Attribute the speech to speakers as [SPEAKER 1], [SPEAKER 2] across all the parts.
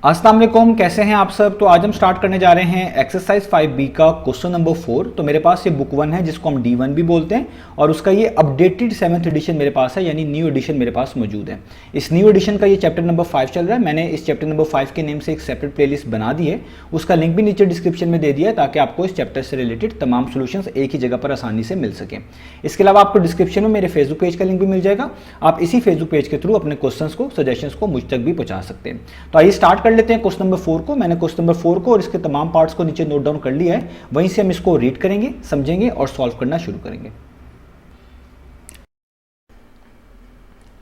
[SPEAKER 1] अस्सलाम वालेकुम, कैसे हैं आप सब। तो आज हम स्टार्ट करने जा रहे हैं एक्सरसाइज 5B का क्वेश्चन नंबर 4। तो मेरे पास ये बुक 1 है जिसको हम D1 भी बोलते हैं और उसका ये अपडेटेड 7th एडिशन मेरे पास है, यानी न्यू एडिशन मेरे पास मौजूद है। इस न्यू एडिशन का ये चैप्टर नंबर 5 चल रहा है। मैंने इस चैप्टर नंबर 5 के नेम से एक सेपरेट प्लेलिस्ट बना दी है, उसका लिंक भी नीचे डिस्क्रिप्शन में दे दिया है ताकि आपको इस चैप्टर से रिलेटेड तमाम सोल्यूशंस एक ही जगह पर आसानी से मिल सकें। इसके अलावा आपको डिस्क्रिप्शन में मेरे फेसबुक पेज का लिंक भी मिल जाएगा, आप इसी फेसबुक पेज के थ्रू अपने क्वेश्चंस को, सजेशंस को मुझ तक भी पहुंचा सकते हैं। तो आइए स्टार्ट कर लेते हैं क्वेश्चन नंबर 4 को। मैंने क्वेश्चन नंबर 4 को और इसके तमाम पार्ट्स को नीचे नोट डाउन कर लिया है, वहीं से हम इसको रीड करेंगे, समझेंगे और सॉल्व करना शुरू करेंगे।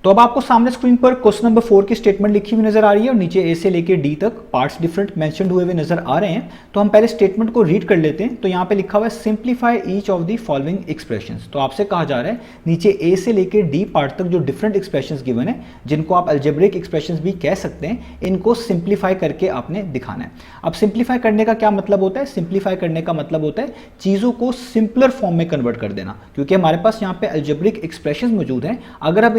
[SPEAKER 1] तो अब आपको सामने स्क्रीन पर क्वेश्चन नंबर 4 की स्टेटमेंट लिखी हुई नजर आ रही है और नीचे ए से लेकर डी तक पार्ट्स डिफरेंट मेंशन्ड हुए हुए नजर आ रहे हैं। तो हम पहले स्टेटमेंट को रीड कर लेते हैं। तो यहाँ पे लिखा हुआ है simplify each of the following expressions. तो आपसे कहा जा रहा है नीचे ए से लेकर डी पार्ट तक जो डिफरेंट एक्सप्रेशंस गिवन है, जिनको आप अलजेब्रिक एक्सप्रेशंस भी कह सकते हैं, इनको सिंप्लीफाई करके आपने दिखाना है। अब सिंप्लीफाई करने का क्या मतलब होता है? सिंप्लीफाई करने का मतलब होता है चीजों को सिंपलर फॉर्म में कन्वर्ट कर देना, क्योंकि हमारे पास यहाँ पे अलजेब्रिक एक्सप्रेशंस मौजूद हैं। अगर आप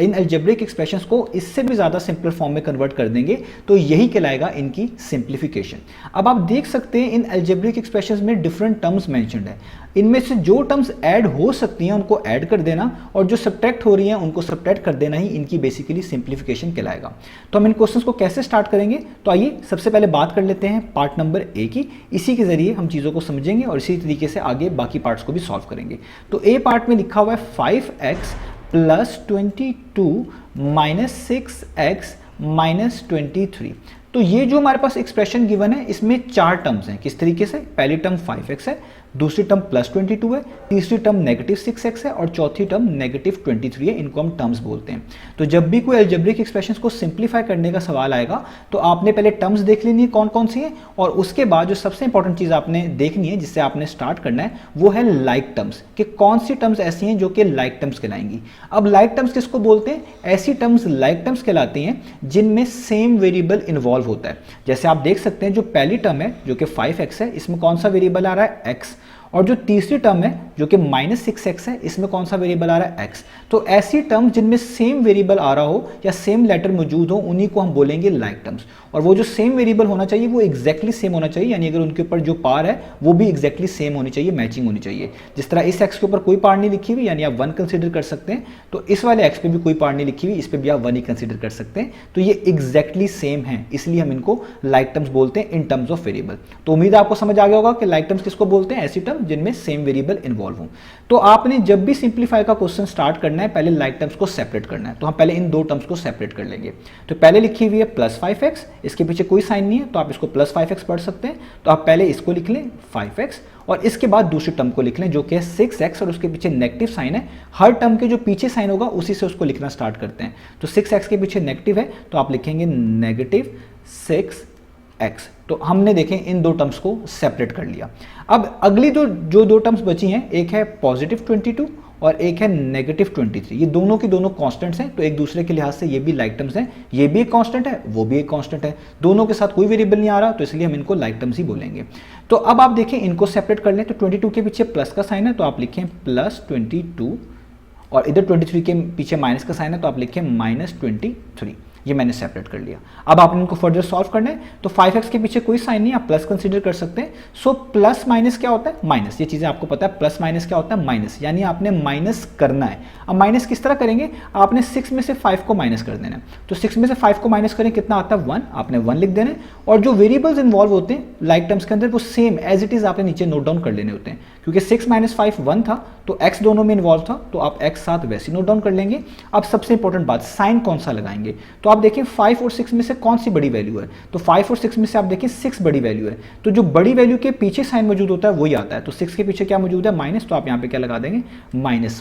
[SPEAKER 1] इन अलजेब्रिक एक्सप्रेशंस को इससे भी ज़्यादा सिंपल फॉर्म में कन्वर्ट कर देंगे तो यही कहलाएगा इनकी सिंप्लीफिकेशन। अब आप देख सकते हैं इन अलजेब्रिक एक्सप्रेशंस में डिफरेंट टर्म्स मेंशन्ड है। इनमें से जो टर्म्स ऐड हो सकती हैं उनको ऐड कर देना और जो सब्ट्रैक्ट हो रही हैं उनको सब्ट्रैक्ट कर देना ही इनकी बेसिकली सिंप्लीफिकेशन कहलाएगा। तो हम इन क्वेश्चंस को कैसे स्टार्ट करेंगे? तो आइए सबसे पहले बात कर लेते हैं पार्ट नंबर ए की। इसी के जरिए हम चीज़ों को समझेंगे और इसी तरीके से आगे बाकी पार्ट्स को भी सॉल्व करेंगे। तो ए पार्ट में लिखा हुआ है 5x plus 22 minus 6x minus 23। तो ये जो हमारे पास एक्सप्रेशन गिवन है इसमें चार टर्म्स हैं। किस तरीके से? पहली टर्म 5x है, दूसरी टर्म प्लस 22 है, तीसरी टर्म नेगेटिव 6x है और चौथी टर्म नेगेटिव 23 है। इनको हम टर्म्स बोलते हैं। तो जब भी कोई अलजेब्रिक एक्सप्रेशंस को सिंप्लीफाई करने का सवाल आएगा तो आपने पहले टर्म्स देख लेनी है कौन कौन सी हैं, और उसके बाद जो सबसे इंपॉर्टेंट चीज़ आपने देखनी है, जिससे आपने स्टार्ट करना है, वो है लाइक टर्म्स, कि कौन सी टर्म्स ऐसी हैं जो कि लाइक टर्म्स कहलाएंगी। अब लाइक टर्म्स किसको बोलते हैं? ऐसी टर्म्स लाइक टर्म्स कहलाती हैं जिनमें सेम वेरिएबल इन्वॉल्व होता है। जैसे आप देख सकते हैं जो पहली टर्म है जो कि 5x है, इसमें कौन सा वेरिएबल आ रहा है? x। और जो तीसरी टर्म है जो कि माइनस 6x है, इसमें कौन सा वेरिएबल आ रहा है? x। तो ऐसी टर्म जिनमें सेम वेरिएबल आ रहा हो या सेम लेटर मौजूद हो, उन्हीं को हम बोलेंगे लाइक टर्म्स। और वो जो सेम वेरिएबल होना चाहिए वो एग्जैक्टली सेम होना चाहिए, यानी अगर उनके ऊपर जो पार है वो भी एग्जैक्टली सेम होनी चाहिए, मैचिंग होनी चाहिए। जिस तरह इस x के ऊपर कोई पार नहीं लिखी हुई, यानी आप 1 कंसिडर कर सकते हैं, तो इस वाले x पे भी कोई पार नहीं लिखी हुई, इस पे भी आप 1 ही कंसिडर कर सकते हैं। तो ये एग्जैक्टली सेम है, इसलिए हम इनको लाइक टर्म्स बोलते हैं इन टर्म्स ऑफ वेरिएबल। तो उम्मीद है आपको समझ आ गया होगा कि लाइक टर्म्स किसको बोलते हैं? ऐसी टर्म जिनमें सेम वेरिएबल इन्वॉल्व हो। तो आपने जब भी सिंप्लीफाई का क्वेश्चन स्टार्ट करना है, पहले लाइक टर्म्स को सेपरेट करना है। तो हम पहले इन दो टर्म्स को सेपरेट कर लेंगे। तो पहले लिखी हुई है प्लस 5x, इसके पीछे कोई साइन नहीं है तो आप इसको प्लस 5x पढ़ सकते हैं। तो आप पहले इसको लिख लें 5x और इसके बाद दूसरी टर्म को लिख लें जो कि है 6x और उसके पीछे नेगेटिव साइन है। हर टर्म के जो पीछे साइन होगा उसी से उसको लिखना स्टार्ट करते हैं। तो 6x के पीछे नेगेटिव है तो आप लिखेंगे नेगेटिव 6x। तो हमने देखें इन दो टर्म्स को सेपरेट कर लिया। अब अगली जो दो टर्म्स बची हैं, एक है पॉजिटिव 22 और एक है नेगेटिव 23। ये दोनों की दोनों कांस्टेंट्स हैं, तो एक दूसरे के लिहाज से ये भी लाइक टर्म्स हैं। ये भी एक कांस्टेंट है, वो भी एक कांस्टेंट है, दोनों के साथ कोई वेरिएबल नहीं आ रहा, तो इसलिए हम इनको लाइक टर्म्स ही बोलेंगे। तो अब आप देखें इनको सेपरेट कर लें। तो 22 के पीछे प्लस का साइन है तो आप लिखें प्लस 22 और इधर 23 के पीछे माइनस का साइन है तो आप लिखें माइनस 23। ये मैंने सेपरेट कर लिया। अब आपने इनको फर्दर सॉल्व करना है। तो 5x के पीछे कोई साइन नहीं, आप प्लस कंसीडर कर सकते हैं। सो प्लस माइनस क्या होता है? माइनस। ये चीज़ें आपको पता है, प्लस माइनस क्या होता है? माइनस। यानी आपने माइनस करना है। अब माइनस किस तरह करेंगे? आपने 6 में से 5 को माइनस कर देना है। तो 6 में से 5 को माइनस करें, कितना आता है? 1। आपने 1 लिख देना है और जो वेरिएबल्स इन्वॉल्व होते हैं लाइक टर्म्स के अंदर वो सेम एज इट इज आपने नीचे नोट डाउन कर लेने होते हैं। क्योंकि 6 माइनस 5 1 था तो x दोनों में इन्वॉल्व था, तो आप x साथ वैसे नोट डाउन कर लेंगे। अब सबसे इंपॉर्टेंट बात, साइन कौन सा लगाएंगे? तो आप देखें 5 और 6 में से कौन सी बड़ी वैल्यू है? तो 5 और 6 में से आप देखें 6 बड़ी वैल्यू है, तो जो बड़ी वैल्यू के पीछे साइन मौजूद होता है वही आता है। तो 6 के पीछे क्या मौजूद है? माइनस। तो आप यहाँ पे क्या लगा देंगे? माइनस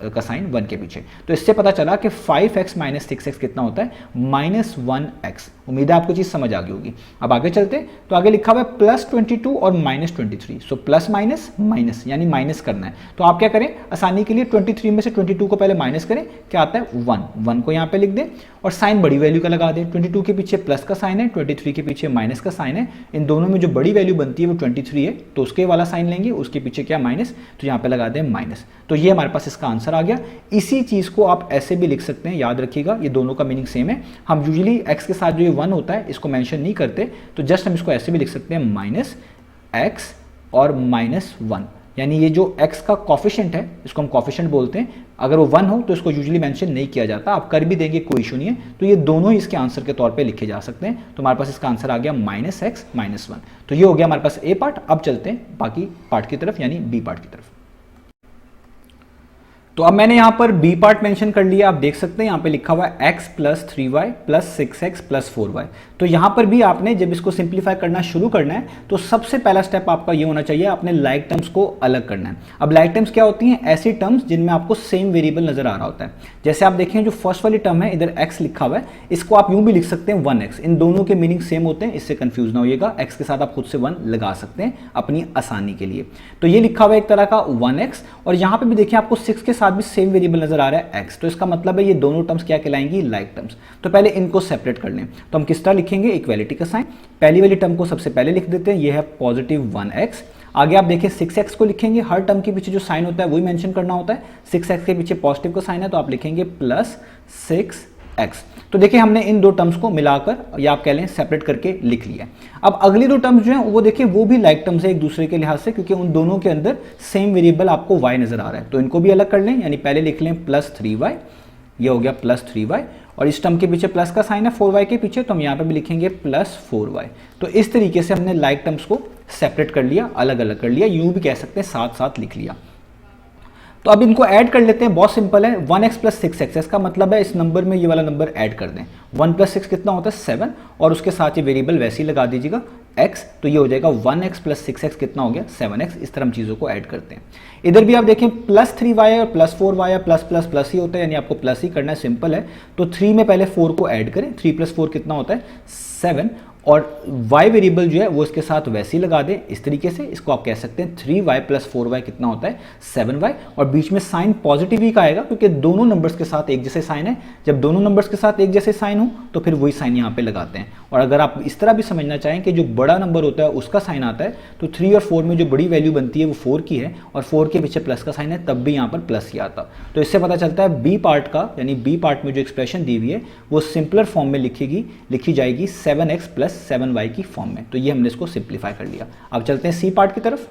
[SPEAKER 1] का साइन 1 के पीछे। तो इससे पता चला कि 5x माइनस 6x कितना होता है? Minus 1x। उम्मीद है आपको चीज समझ आ गई होगी। अब आगे चलते हैं। तो आगे लिखा हुआ है प्लस 22 और minus 23। So plus minus minus, यानी माइनस करना है। तो आप क्या करें? आसानी के लिए 23 में से 22 को पहले माइनस करें, क्या आता है? 1 को यहाँ पे लिख दें और साइन बड़ी वैल्यू का लगा दें। 22 के पीछे प्लस का साइन है, 23 के पीछे माइनस का साइन है, इन दोनों में जो बड़ी वैल्यू बनती है वो 23 है, तो उसके वाला साइन लेंगे, उसके पीछे क्या माइनस, तो यहाँ पे लगा दें माइनस। तो ये हमारे पास इसका आंसर आ गया। इसी चीज़ को आप ऐसे भी लिख सकते हैं, याद रखिएगा ये दोनों का मीनिंग सेम है। हम यूजुअली एक्स के साथ जो ये 1 होता है इसको मेंशन नहीं करते, तो जस्ट हम इसको ऐसे भी लिख सकते हैं माइनस एक्स और -1, यानी ये जो x का कॉफिशेंट है इसको हम कॉफिशेंट बोलते हैं, अगर वो 1 हो तो इसको यूजुअली मेंशन नहीं किया जाता, आप कर भी देंगे कोई इशू नहीं है। तो ये दोनों ही इसके आंसर के तौर पे लिखे जा सकते हैं। तो हमारे पास इसका आंसर आ गया -x -1। तो ये हो गया हमारे पास ए पार्ट। अब चलते हैं बाकी पार्ट की तरफ, यानी बी पार्ट की तरफ। तो अब मैंने यहां पर बी पार्ट मेंशन कर लिया, आप देख सकते हैं यहां पे लिखा हुआ है x + 3y + 6x + 4y। तो यहां पर भी आपने जब इसको सिंप्लीफाई करना शुरू करना है तो सबसे पहला स्टेप आपका ये होना चाहिए, आपने लाइक टर्म्स को अलग करना है। अब लाइक टर्म्स क्या होती हैं, ऐसी टर्म्स जिनमें आपको सेम वेरिएबल नजर आ रहा होता है। जैसे आप देखें जो फर्स्ट वाली टर्म है इधर x लिखा हुआ है, इसको आप यूं भी लिख सकते हैं 1x। इन दोनों के मीनिंग सेम होते हैं, इससे कंफ्यूज ना होइएगा, x के साथ आप खुद से 1 लगा सकते हैं अपनी आसानी के लिए। तो ये लिखा हुआ है एक तरह का 1x, और यहां पर भी देखिए आपको 6 के साथ भी सेम वेरिएबल नजर आ रहा है x, तो इसका मतलब है ये दोनों टर्म्स क्या कहलाएंगी, लाइक टर्म्स। तो पहले इनको सेपरेट कर लें, तो हम किस तरह लिखेंगे, इक्वालिटी का साइन। पहली वाली टर्म को सबसे पहले लिख देते हैं, ये है +1x। आगे आप देखिए 6x को लिखेंगे, हर टर्म के पीछे जो साइन होता है वही मेंशन करना होता है। 6x के पीछे पॉजिटिव का साइन है तो आप लिखेंगे +6x। तो देखिए हमने इन दो टर्म्स को मिलाकर, या आप कह लें सेपरेट करके लिख लिया। अब अगली दो टर्म्स जो हैं वो देखिए वो भी लाइक टर्म्स है एक दूसरे के लिहाज से, क्योंकि उन दोनों के अंदर सेम वेरिएबल आपको y नजर आ रहा है। तो इनको भी अलग कर लें, यानी पहले लिख लें +3y, ये हो गया +3y, और इस टर्म के पीछे प्लस का साइन है 4y के पीछे, तो हम यहाँ पे भी लिखेंगे +4y। तो इस तरीके से हमने लाइक टर्म्स को सेपरेट कर लिया, अलग अलग कर लिया, यूं भी कह सकते हैं साथ साथ लिख लिया। तो अब इनको ऐड कर लेते हैं, बहुत सिंपल है। 1x + 6x, इसका मतलब है इस नंबर में ये वाला नंबर ऐड कर दें। 1 + 6 कितना होता है 7, और उसके साथ ये वेरिएबल वैसे ही लगा दीजिएगा x, तो ये हो जाएगा 1x + 6x कितना हो गया 7x। इस तरह हम चीज़ों को ऐड करते हैं। इधर भी आप देखें +3y और +4y या प्लस ही होता है, यानी आपको प्लस ही करना है, सिंपल है। तो 3 में पहले 4 को ऐड करें, 3 + 4 कितना होता है 7, और y वेरिएबल जो है वो इसके साथ वैसे ही लगा दें इस तरीके से। इसको आप कह सकते हैं 3y + 4y कितना होता है 7y, और बीच में साइन पॉजिटिव ही का आएगा क्योंकि दोनों नंबर्स के साथ एक जैसे साइन है। जब दोनों नंबर्स के साथ एक जैसे साइन हो तो फिर वही साइन यहाँ पे लगाते हैं। और अगर आप इस तरह भी समझना चाहें कि जो बड़ा नंबर होता है उसका साइन आता है, तो 3 और 4 में जो बड़ी वैल्यू बनती है वो 4 की है, और 4 के पीछे प्लस का साइन है, तब भी यहाँ पर प्लस ही आता। तो इससे पता चलता है बी पार्ट का, यानी बी पार्ट में जो एक्सप्रेशन दी हुई है वो सिंपलर फॉर्म में लिखी जाएगी 7x + 7y की फॉर्म में। तो ये हमने इसको सिंप्लीफाई कर लिया। अब चलते हैं सी पार्ट की तरफ।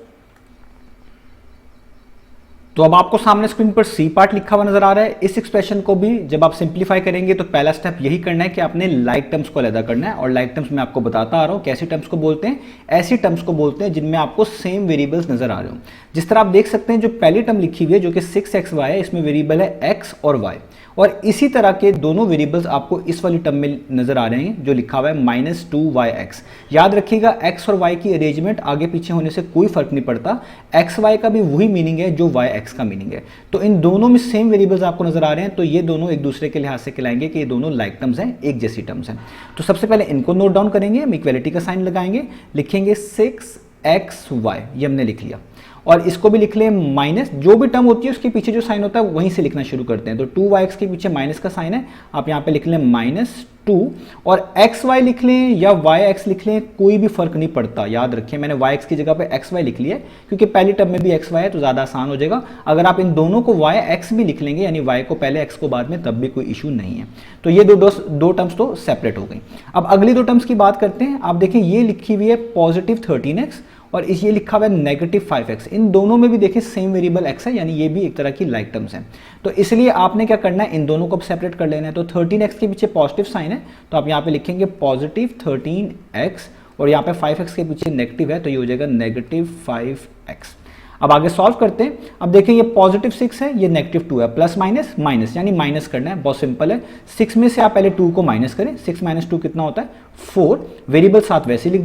[SPEAKER 1] तो अब आपको सामने स्क्रीन पर सी पार्ट लिखा हुआ नजर आ रहा है। इस एक्सप्रेशन को भी जब आप सिंप्लीफाई करेंगे तो पहला स्टेप यही करना है कि आपने लाइक टर्म्स को अलग करना है। और लाइक टर्म्स मैं आपको बताता आ रहा हूं कैसी टर्म्स को बोलते हैं। ऐसी टर्म्स को बोलते हैं जिनमें आपको सेम वेरिएबल्स नजर आ रहे हो। जिस तरह आप देख सकते हैं जो पहली टर्म लिखी हुई है जो कि 6xy है, इसमें वेरिएबल है x और y, और इसी तरह के दोनों वेरिएबल्स आपको इस वाली टर्म में नजर आ रहे हैं जो लिखा हुआ है -2yx। याद रखिएगा x और y की अरेंजमेंट आगे पीछे होने से कोई फर्क नहीं पड़ता, x y का भी वही मीनिंग है जो yx का मीनिंग है। तो इन दोनों में सेम वेरिएबल्स आपको नजर आ रहे हैं, तो ये दोनों एक दूसरे के लिहाज से कहलाएंगे कि ये दोनों लाइक टर्म्स हैं, एक जैसी टर्म्स हैं। तो सबसे पहले इनको नोट डाउन करेंगे, हम इक्वालिटी का साइन लगाएंगे, लिखेंगे 6xy, ये हमने लिख लिया। और इसको भी लिख लें माइनस, जो भी टर्म होती है उसके पीछे जो साइन होता है वहीं से लिखना शुरू करते हैं। तो 2yx के पीछे माइनस का साइन है, आप यहाँ पे लिख लें -2, और xy लिख लें या yx लिख लें, कोई भी फर्क नहीं पड़ता। याद रखें मैंने yx की जगह पे xy लिख लिया है क्योंकि पहली टर्म में भी xy है तो ज़्यादा आसान हो जाएगा। अगर आप इन दोनों को yx भी लिख लेंगे, यानी y को पहले x को बाद में, तब भी कोई इशू नहीं है। तो ये दो टर्म्स तो सेपरेट हो गई। अब अगली दो टर्म्स की बात करते हैं। आप देखें ये लिखी हुई है +13x और ये लिखा हुआ है -5x। इन दोनों में भी देखिए सेम वेरिएबल x है, यानी ये भी एक तरह की लाइक टर्म्स हैं। तो इसलिए आपने क्या करना है, इन दोनों को सेपरेट कर लेना है। तो 13x के पीछे पॉजिटिव साइन है तो आप यहाँ पे लिखेंगे +13x, और यहाँ पे 5x के पीछे नेगेटिव है तो ये हो जाएगा -5x। अब आगे सॉल्व करते हैं। अब देखिए ये +6 है, ये -2 है, प्लस माइनस माइनस, यानी माइनस करना है, बहुत सिंपल है। 6 में से आप पहले 2 को माइनस करें, 6 - 2 कितना होता है 4। वेरिएबल साथ वैसे ही लिख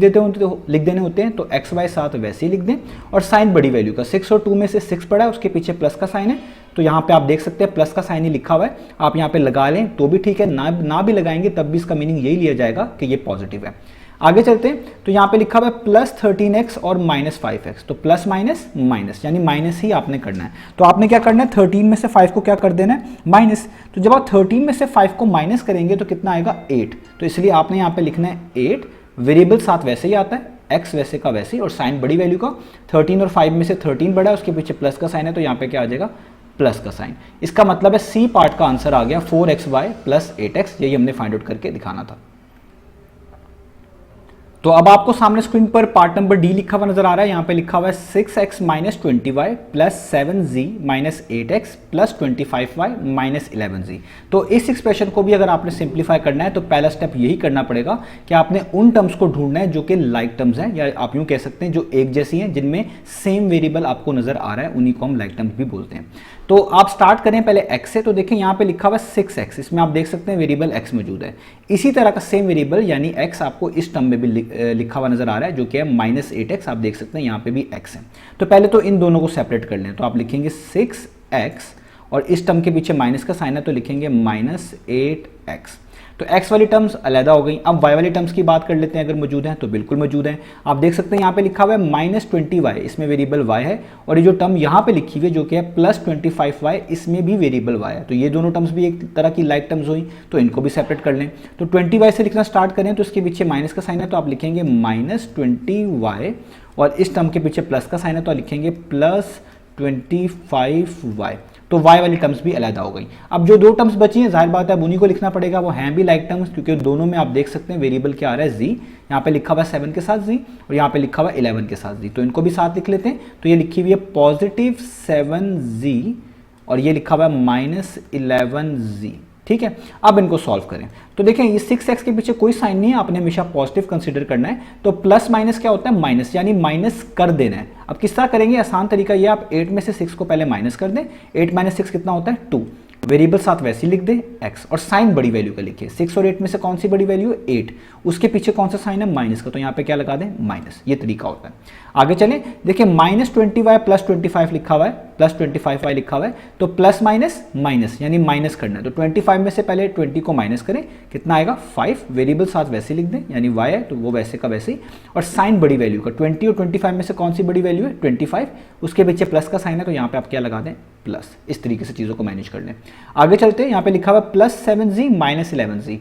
[SPEAKER 1] देने होते हैं, तो एक्स वाई साथ वैसे ही लिख दें। और साइन बड़ी वैल्यू का 6 और 2 में से 6 पड़ा है, उसके पीछे प्लस का साइन है, तो यहाँ पे आप देख सकते हैं प्लस का साइन ही लिखा हुआ है। आप यहाँ पे लगा लें तो भी ठीक है, ना भी लगाएंगे तब भी इसका मीनिंग यही लिया जाएगा कि ये पॉजिटिव है। आगे चलते हैं तो यहाँ पे लिखा हुआ है प्लस 13x और माइनस 5x, तो प्लस माइनस माइनस यानी माइनस ही आपने करना है। तो आपने क्या करना है 13 में से 5 को क्या कर देना है माइनस। तो जब आप 13 में से 5 को माइनस करेंगे तो कितना आएगा 8, तो इसलिए आपने यहाँ पे लिखना है 8। वेरिएबल साथ वैसे ही आता है, x वैसे का वैसे ही, और साइन बड़ी वैल्यू का 13 और 5 में से 13 बड़ा है, उसके पीछे प्लस का साइन है तो यहाँ पे क्या आ जाएगा प्लस का साइन। इसका मतलब है सी पार्ट का आंसर आ गया 4xy प्लस 8x, यही हमने फाइंड आउट करके दिखाना था। तो अब आपको सामने स्क्रीन पर पार्ट नंबर डी लिखा हुआ नजर आ रहा है। यहाँ पे लिखा हुआ है 6x minus 20y plus 7z minus 8x plus 25y minus 11z। तो इस एक्सप्रेशन को भी अगर आपने सिंप्लीफाई करना है तो पहला स्टेप यही करना पड़ेगा कि आपने उन टर्म्स को ढूंढना है जो कि लाइक टर्म्स हैं, या आप यूं कह सकते हैं जो एक जैसी हैं, जिनमें सेम वेरिएबल आपको नजर आ रहा है, उन्हीं को हम लाइक टर्म्स भी बोलते हैं। तो आप स्टार्ट करें पहले x से, तो देखें यहाँ पे लिखा हुआ है 6x, इसमें आप देख सकते हैं वेरिएबल x मौजूद है। इसी तरह का सेम वेरिएबल यानी x आपको इस टर्म में भी लिखा हुआ नजर आ रहा है जो कि है माइनस 8x, आप देख सकते हैं यहाँ पे भी x है। तो पहले तो इन दोनों को सेपरेट कर लें, तो आप लिखेंगे 6x और इस टर्म के पीछे माइनस का साइन है तो लिखेंगे माइनस 8x। तो x वाली टर्म्स अलहदा हो गई। अब y वाली टर्म्स की बात कर लेते हैं, अगर मौजूद हैं तो बिल्कुल मौजूद हैं। आप देख सकते हैं यहाँ पे लिखा हुआ है माइनस 20y, इसमें वेरिएबल y है, और ये जो टर्म यहाँ पे लिखी हुई है जो कि है प्लस 25y, इसमें भी वेरिएबल y है। तो ये दोनों टर्म्स भी एक तरह की लाइक टर्म्स हुई, तो इनको भी सेपरेट कर लें। तो 20y से लिखना स्टार्ट करें तो इसके पीछे माइनस का साइन है तो आप लिखेंगे माइनस 20y, और इस टर्म के पीछे प्लस का साइन है तो आप लिखेंगे प्लस 25y। तो y वाली टर्म्स भी अलग हो गई। अब जो दो टर्म्स बची हैं जाहिर बात है अब उन्हीं को लिखना पड़ेगा, वो हैं भी लाइक टर्म्स, क्योंकि दोनों में आप देख सकते हैं वेरिएबल क्या आ रहा है z, यहाँ पे लिखा हुआ है 7 के साथ z और यहाँ पे लिखा हुआ है 11 के साथ z, तो इनको भी साथ लिख लेते हैं। तो ये लिखी हुई है पॉजिटिव 7z और ये लिखा हुआ है माइनस 11z, ठीक है। अब इनको सॉल्व करें तो देखें ये 6x के पीछे कोई साइन नहीं है, आपने हमेशा पॉजिटिव कंसीडर करना है। तो प्लस माइनस क्या होता है माइनस, यानी माइनस कर देना है। अब किस तरह करेंगे, आसान तरीका ये, आप 8 में से 6 को पहले माइनस कर दें। 8 माइनस 6 कितना होता है 2, वेरिएबल साथ वैसे ही लिख दे x, और साइन बड़ी वैल्यू का लिखिए। 6 और 8 में से कौन सी बड़ी वैल्यू है 8, उसके पीछे कौन सा साइन है माइनस का, तो यहाँ पे क्या लगा दें माइनस। ये तरीका होता है। आगे चलें, देखिए माइनस 20y प्लस 25 लिखा हुआ है, प्लस 25y लिखा हुआ है, तो प्लस माइनस माइनस यानी माइनस करना है। तो 25 में से पहले 20 को माइनस करें, कितना आएगा 5, वेरिएबल साथ वैसे लिख दें यानी y है तो वो वैसे का वैसे ही, और साइन बड़ी वैल्यू का 20 और 25 में से कौन सी बड़ी वैल्यू है 25, उसके पीछे प्लस का साइन है तो यहाँ पे आप क्या लगा दें प्लस। इस तरीके से चीज़ों को मैनेज कर लें। आगे चलते हैं, यहाँ पे लिखा हुआ प्लस 7z माइनस 11z,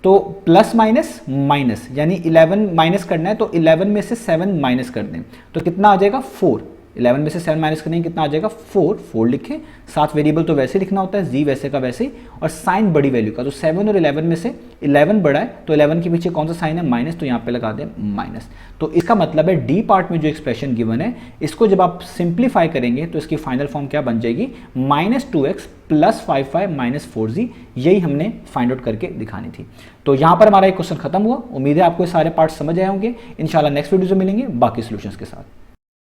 [SPEAKER 1] तो प्लस माइनस माइनस यानी 11 माइनस करना है, तो 11 में से 7 माइनस कर दें तो कितना आ जाएगा 4। 11 में से 7 माइनस करेंगे कितना आ जाएगा 4 लिखें, साथ वेरिएबल तो वैसे लिखना होता है, z वैसे का वैसे ही, और साइन बड़ी वैल्यू का, तो 7 और 11 में से 11 बड़ा है तो 11 के पीछे कौन सा साइन है माइनस, तो यहाँ पे लगा दें माइनस। तो इसका मतलब है डी पार्ट में जो एक्सप्रेशन गिवन है इसको जब आप सिंप्लीफाई करेंगे तो इसकी फाइनल फॉर्म क्या बन जाएगी minus 2x plus 5y minus 4z, यही हमने फाइंड आउट करके दिखानी थी। तो यहाँ पर हमारा एक क्वेश्चन खत्म हुआ। उम्मीद है आपको ये सारे पार्ट समझ आए होंगे। इंशाल्लाह नेक्स्ट वीडियो में मिलेंगे बाकी सॉल्यूशंस के साथ।